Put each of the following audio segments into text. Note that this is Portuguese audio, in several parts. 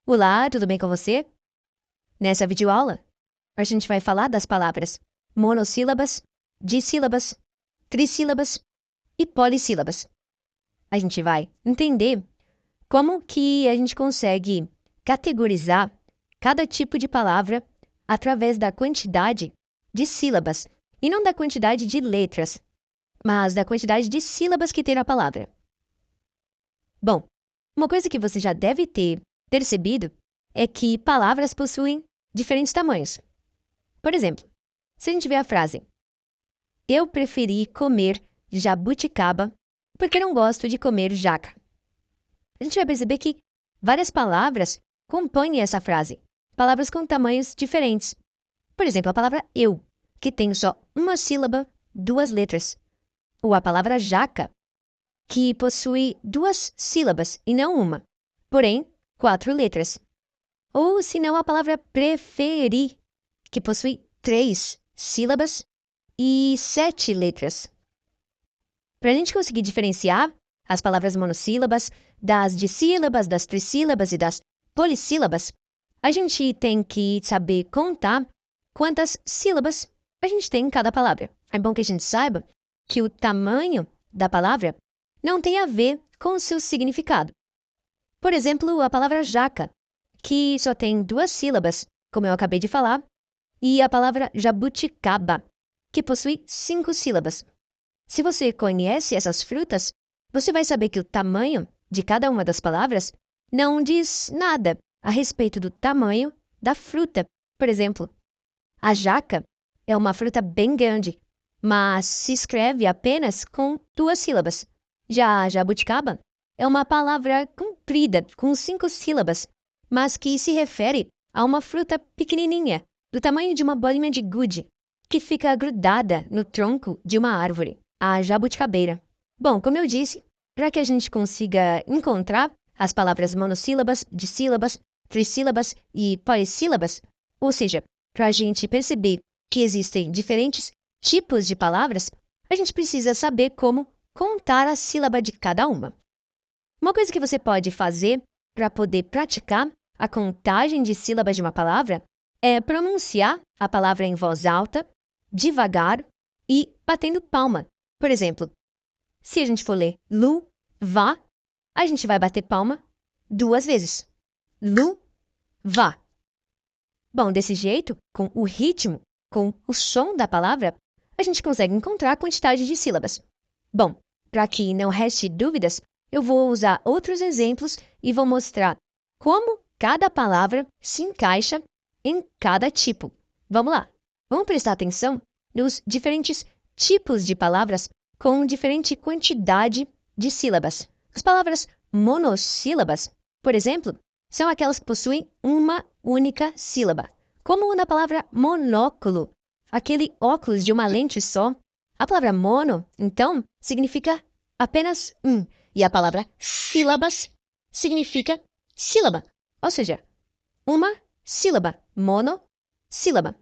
Olá, tudo bem com você? Nessa videoaula, a gente vai falar das palavras monossílabas, dissílabas, trissílabas e polissílabas. A gente vai entender como que a gente consegue categorizar cada tipo de palavra através da quantidade de sílabas e não da quantidade de letras, mas da quantidade de sílabas que tem na palavra. Bom, uma coisa que você já deve ter percebido é que palavras possuem diferentes tamanhos. Por exemplo, se a gente vê a frase eu preferi comer jabuticaba porque não gosto de comer jaca. A gente vai perceber que várias palavras compõem essa frase, palavras com tamanhos diferentes. Por exemplo, a palavra eu, que tem só uma sílaba, duas letras. Ou a palavra jaca, que possui duas sílabas e não uma, porém quatro letras. Ou se não a palavra preferir, que possui três sílabas e sete letras. Para a gente conseguir diferenciar as palavras monossílabas das dissílabas, das trissílabas e das polissílabas, a gente tem que saber contar quantas sílabas a gente tem em cada palavra. É bom que a gente saiba que o tamanho da palavra não tem a ver com o seu significado. Por exemplo, a palavra jaca, que só tem duas sílabas, como eu acabei de falar, e a palavra jabuticaba, que possui cinco sílabas. Se você conhece essas frutas, você vai saber que o tamanho de cada uma das palavras não diz nada a respeito do tamanho da fruta. Por exemplo, a jaca é uma fruta bem grande, mas se escreve apenas com duas sílabas. Já a jabuticaba é uma palavra comprida, com cinco sílabas, mas que se refere a uma fruta pequenininha, do tamanho de uma bolinha de gude, que fica grudada no tronco de uma árvore, a jabuticabeira. Bom, como eu disse, para que a gente consiga encontrar as palavras monossílabas, dissílabas, trissílabas e polissílabas, ou seja, para a gente perceber que existem diferentes tipos de palavras, a gente precisa saber como contar a sílaba de cada uma. Uma coisa que você pode fazer para poder praticar a contagem de sílabas de uma palavra é pronunciar a palavra em voz alta, devagar e batendo palma. Por exemplo, se a gente for ler lu, vá, a gente vai bater palma duas vezes. Lu, vá. Bom, desse jeito, com o ritmo, com o som da palavra, a gente consegue encontrar a quantidade de sílabas. Bom, para que não reste dúvidas, eu vou usar outros exemplos e vou mostrar como cada palavra se encaixa em cada tipo. Vamos lá! Vamos prestar atenção nos diferentes tipos de palavras com diferente quantidade de sílabas. As palavras monossílabas, por exemplo, são aquelas que possuem uma única sílaba, como na palavra monóculo, aquele óculos de uma lente só. A palavra mono, então, significa apenas um, e a palavra sílabas significa sílaba, ou seja, uma sílaba, monossílaba.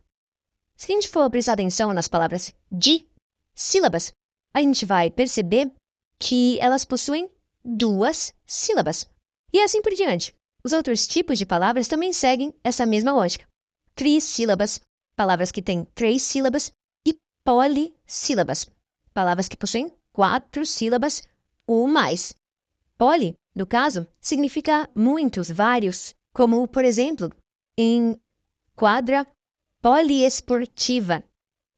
Se a gente for prestar atenção nas palavras de sílabas, a gente vai perceber que elas possuem duas sílabas. E assim por diante. Os outros tipos de palavras também seguem essa mesma lógica. Trissílabas, palavras que têm três sílabas, e polissílabas, palavras que possuem quatro sílabas ou mais. Poli, no caso, significa muitos, vários, como, por exemplo, em quadra poliesportiva,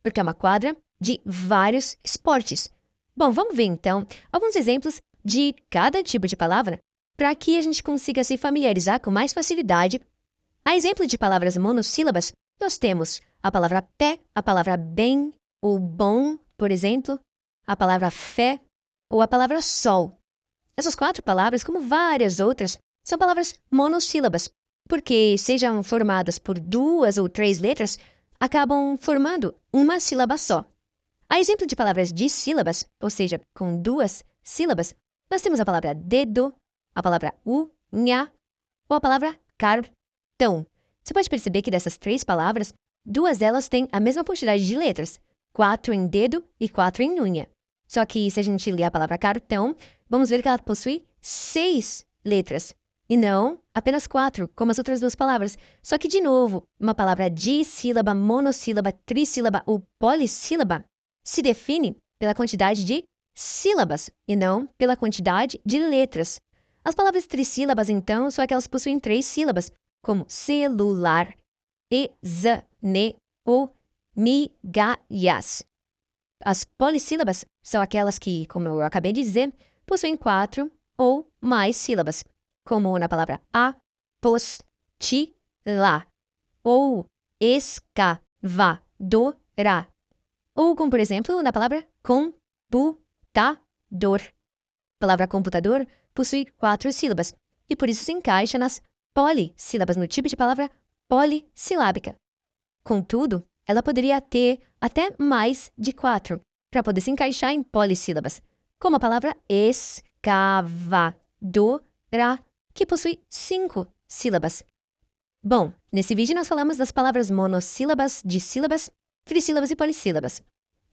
porque é uma quadra de vários esportes. Bom, vamos ver então alguns exemplos de cada tipo de palavra para que a gente consiga se familiarizar com mais facilidade. A exemplo de palavras monossílabas, nós temos a palavra pé, a palavra bem ou bom, por exemplo, a palavra fé ou a palavra sol. Essas quatro palavras, como várias outras, são palavras monossílabas, porque sejam formadas por duas ou três letras, acabam formando uma sílaba só. A exemplo de palavras dissílabas, ou seja, com duas sílabas, nós temos a palavra dedo, a palavra unha ou a palavra cartão. Você pode perceber que dessas três palavras, duas delas têm a mesma quantidade de letras, 4 em dedo e 4 em unha. Só que se a gente ler a palavra cartão, vamos ver que ela possui 6 letras. e não apenas 4, como as outras 2 palavras. Só que, de novo, uma palavra dissílaba, monossílaba, trissílaba ou polissílaba se define pela quantidade de sílabas e não pela quantidade de letras. As palavras trissílabas, então, são aquelas que possuem 3 sílabas, como celular, exame ou migalhas. As polissílabas são aquelas que, como eu acabei de dizer, possuem 4 ou mais sílabas, como na palavra apostila ou escavadora, ou como, por exemplo, na palavra computador. A palavra computador possui 4 sílabas e por isso se encaixa nas polissílabas, no tipo de palavra polissilábica. Contudo, ela poderia ter até mais de 4 para poder se encaixar em polissílabas, como a palavra escavadora, que possui 5 sílabas. Bom, nesse vídeo nós falamos das palavras monossílabas, dissílabas, trissílabas e polissílabas.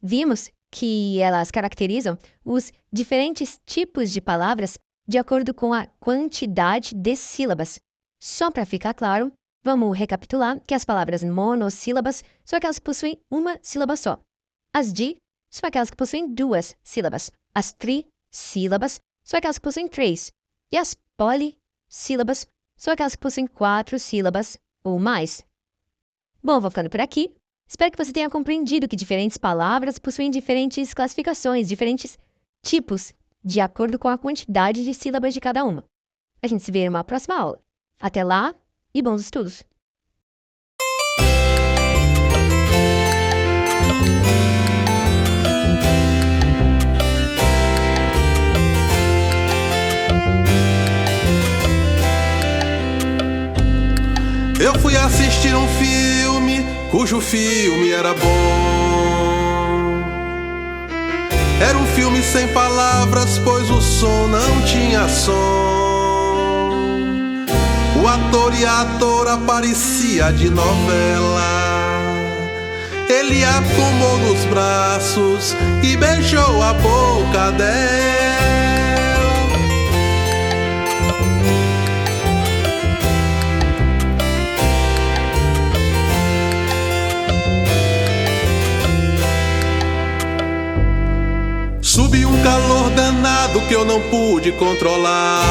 Vimos que elas caracterizam os diferentes tipos de palavras de acordo com a quantidade de sílabas. Só para ficar claro, vamos recapitular que as palavras monossílabas são aquelas que possuem uma sílaba só. As di são aquelas que possuem 2 sílabas. As trissílabas são aquelas que possuem 3. E as polissílabas são aquelas que possuem 4 sílabas ou mais. Bom, vou ficando por aqui. Espero que você tenha compreendido que diferentes palavras possuem diferentes classificações, diferentes tipos, de acordo com a quantidade de sílabas de cada uma. A gente se vê numa próxima aula. Até lá e bons estudos! Eu fui assistir um filme cujo filme era bom. Era um filme sem palavras, pois o som não tinha som. O ator e a atora parecia de novela. Ele a tomou nos braços e beijou a boca dela. Subiu um calor danado que eu não pude controlar.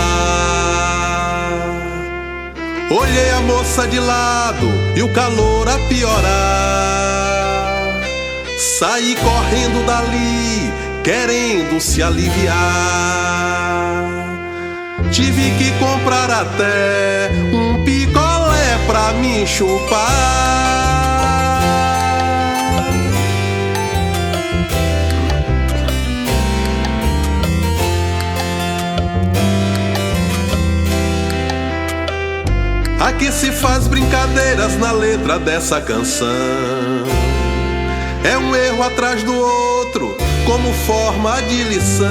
Olhei a moça de lado e o calor a piorar. Saí correndo dali, querendo se aliviar. Tive que comprar até um picolé pra me chupar. Aqui se faz brincadeiras na letra dessa canção. É um erro atrás do outro, como forma de lição.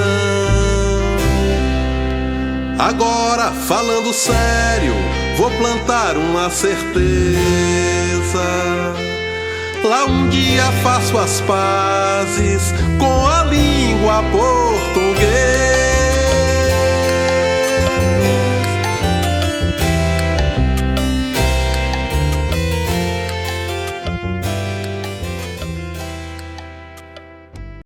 Agora, falando sério, vou plantar uma certeza. Lá um dia faço as pazes com a língua portuguesa.